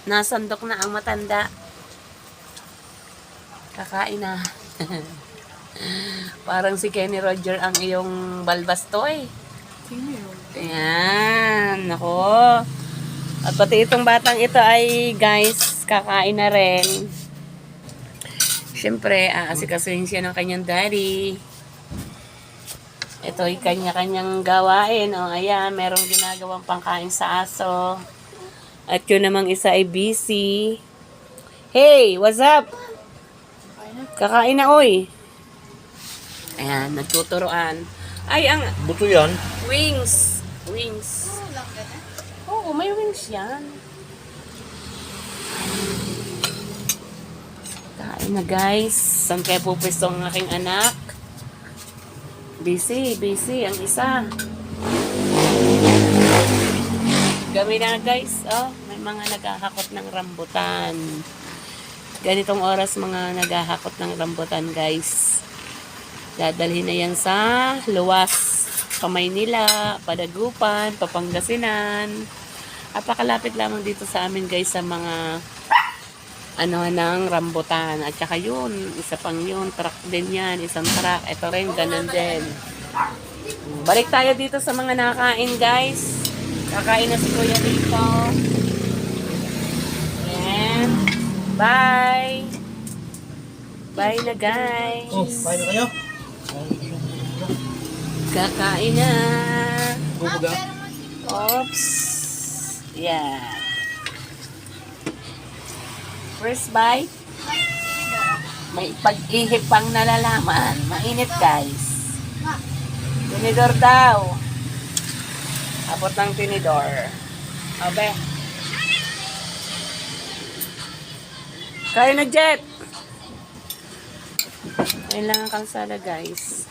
Nasandok na ang matanda. Kakain na. Parang si Kenny Roger ang iyong balbas toy. Sino yun? Ayan, nako. At pati itong batang ito ay, guys, kakain na rin. Siyempre, aasikasuhin siya ng kanyang daddy. Ito ay kanya-kanyang gawain. O, ayan, merong ginagawang pangkain sa aso. At yun namang isa ay busy. Hey, what's up? Kakain na, oy. Ayan, nagtuturoan. Ay, ang Buto yan. wings. Wings. Oo, may wings yan. Kain na, guys. Saan kaya pupwesto ang aking anak? Busy, busy. Ang isa. Gabi na, guys. Oh, may mga naghahakot ng rambutan. Ganitong oras mga naghahakot ng rambutan, guys. Dadalhin na yan sa luwas. Maynila, Padagupan, Papangasinan. Apakalapit lamang dito sa amin, guys, sa mga ng rambutan. At saka yun, isa pang yun, truck din yan, isang truck. Ito rin, ganun din. Balik tayo dito sa mga nakain, guys. Kakain na si Kuya dito. And bye! Bye na, guys. Oh, kain na kayo? Kakain na. Bubuga? Oops. Yeah. First bite. May pag-ihip pang nalalaman. Mainit, guys. Tinidor daw. Abot ng tinidor. Abe. Kain na, Jet. Kailangan kang sala, guys.